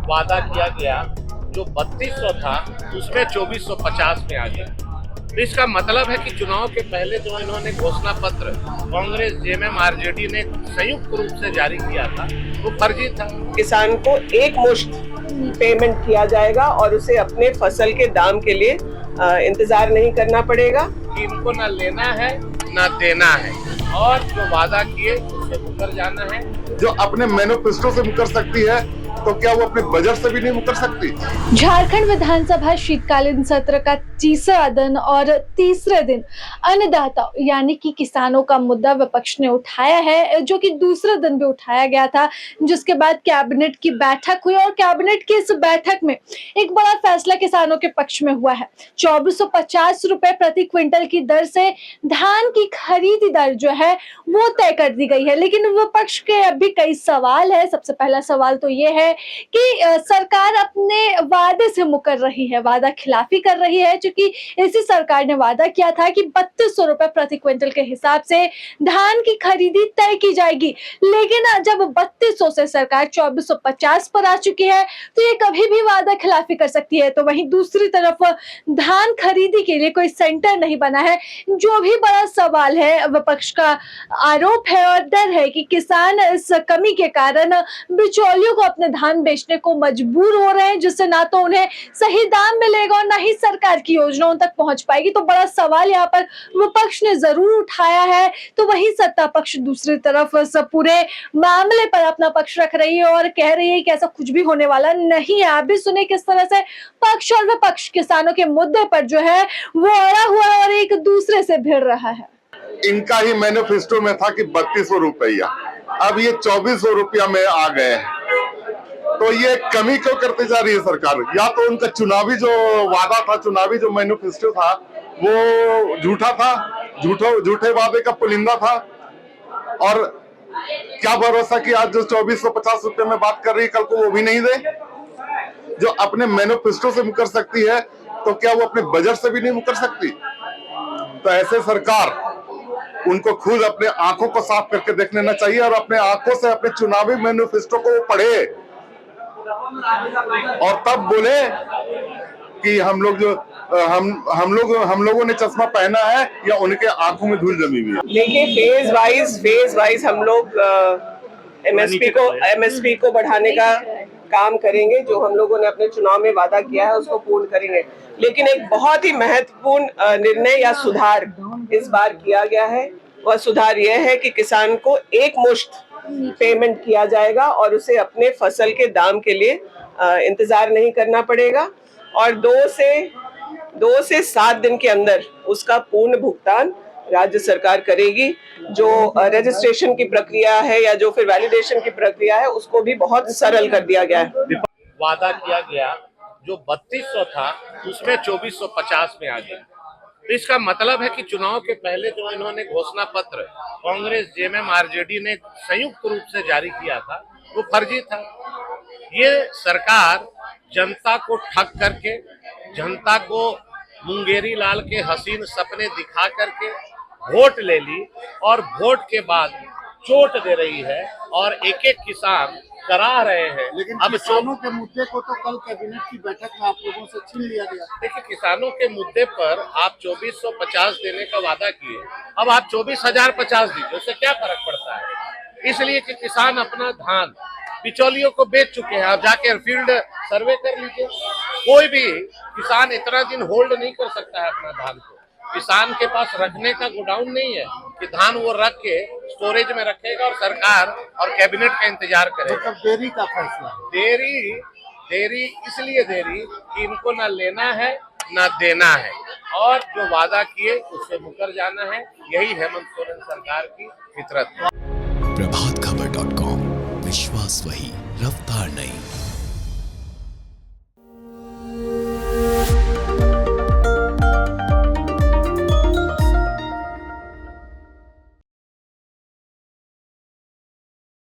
वादा किया गया जो 3200 था उसमें 2450 में आ गया। तो इसका मतलब है कि चुनाव के पहले जो इन्होंने घोषणा पत्र कांग्रेस, जेएमएम, आरजेडी ने संयुक्त रूप से जारी किया था वो फर्जी था। किसान को एक मुश्त पेमेंट किया जाएगा और उसे अपने फसल के दाम के लिए इंतजार नहीं करना पड़ेगा कि इनको ना लेना है ना देना है और जो वादा किए उससे मुकर जाना है। जो अपने मैनिफेस्टो से मुकर सकती है तो क्या वो अपने बजट से भी नहीं मुकर सकती? झारखंड विधानसभा शीतकालीन सत्र का तीसरा दिन और तीसरे दिन अन्नदाता यानी कि किसानों का मुद्दा विपक्ष ने उठाया है, जो कि दूसरे दिन भी उठाया गया था, जिसके बाद कैबिनेट की बैठक हुई और कैबिनेट की इस बैठक में एक बड़ा फैसला किसानों के पक्ष में हुआ है। 2450 रुपए प्रति क्विंटल की दर से धान की खरीदी दर जो है वो तय कर दी गई है। लेकिन विपक्ष के अभी कई सवाल है। सबसे पहला सवाल तो ये है कि सरकार अपने वादे से मुकर रही है, वादा खिलाफी कर रही है, क्योंकि इसी सरकार ने वादा किया था कि 3200 रुपए प्रति क्विंटल के हिसाब से धान की खरीदी तय की जाएगी। लेकिन जब 3200 से सरकार 2450 पर आ चुकी है तो ये कभी भी वादा खिलाफी कर सकती है। तो वहीं दूसरी तरफ धान खरीदी के लिए कोई सेंटर नहीं बना है, जो भी बड़ा सवाल है। विपक्ष का आरोप है और डर है कि किसान इस कमी के कारण बिचौलियों को अपने धान बेचने को मजबूर हो रहे हैं, जिससे ना तो उन्हें सही दाम मिलेगा और ना ही सरकार की योजनाओं तक पहुंच पाएगी। तो बड़ा सवाल यहाँ पर विपक्ष ने जरूर उठाया है। तो वही सत्ता पक्ष दूसरी तरफ सब पूरे मामले पर अपना पक्ष रख रही है और कह रही है कि ऐसा कुछ भी होने वाला नहीं है। आप भी सुने किस तरह से पक्ष और विपक्ष किसानों के मुद्दे पर जो है वो अड़ा हुआ है और एक दूसरे से भिड़ रहा है। इनका ही मैनिफेस्टो में था कि 3200 रुपया, अब ये 2400 रुपया में आ गए। तो ये कमी क्यों करती जा रही है सरकार? या तो उनका चुनावी जो वादा था, चुनावी जो मैनिफेस्टो था वो झूठा था, झूठे वादे का पुलिंदा था। और क्या भरोसा कि आज जो 2450 रुपए में बात कर रही है कल को वो भी नहीं दे। जो अपने मैनिफेस्टो से मुकर सकती है तो क्या वो अपने बजट से भी नहीं मुकर सकती? तो ऐसे सरकार उनको खुद अपने आंखों को साफ करके देख लेना चाहिए और अपने आंखों से अपने चुनावी मैनिफेस्टो को पढ़े और तब बोले कि हम लोगों ने चश्मा पहना है या उनके आंखों में धूल जमी हुई है। देखिए, फेज वाइज हम लोग एमएसपी को बढ़ाने का काम करेंगे। जो हम लोगों ने अपने चुनाव में वादा किया है उसको पूर्ण करेंगे। लेकिन एक बहुत ही महत्वपूर्ण निर्णय या सुधार इस बार किया गया है। वह सुधार यह है कि किसान को एक मुश्त पेमेंट किया जाएगा और उसे अपने फसल के दाम के लिए इंतजार नहीं करना पड़ेगा और 2 से 7 दिन के अंदर उसका पूर्ण भुगतान राज्य सरकार करेगी। जो रजिस्ट्रेशन की प्रक्रिया है या जो फिर वैलिडेशन की प्रक्रिया है उसको भी बहुत सरल कर दिया गया है। वादा किया गया जो 3200 था उसमें 2450 में आ गया। तो इसका मतलब है कि चुनाव के पहले जो इन्होंने घोषणा पत्र कांग्रेस, जेएमएम, आरजेडी ने संयुक्त रूप से जारी किया था वो फर्जी था। ये सरकार जनता को ठग करके, जनता को मुंगेरी लाल के हसीन सपने दिखा करके वोट ले ली और वोट के बाद चोट दे रही है और एक एक किसान करा रहे हैं। लेकिन अब किसानों के मुद्दे को तो कल कैबिनेट की बैठक में आप लोगों से छीन लिया गया। देखिए, किसानों के मुद्दे पर आप 2450 देने का वादा किए, अब आप 24,050 दीजिए, उससे क्या फर्क पड़ता है? इसलिए कि किसान अपना धान बिचौलियों को बेच चुके हैं। आप जाके फील्ड सर्वे कर लीजिए, कोई भी किसान इतना दिन होल्ड नहीं कर सकता है अपना धान को। किसान के पास रखने का गोडाउन नहीं है कि धान वो रख के स्टोरेज में रखेगा और सरकार और कैबिनेट का इंतजार करेगा। मतलब देरी का फैसला, देरी इसलिए देरी कि इनको ना लेना है ना देना है और जो वादा किए उससे मुकर जाना है। यही हेमंत सोरेन सरकार की फितरत है। प्रभात खबर।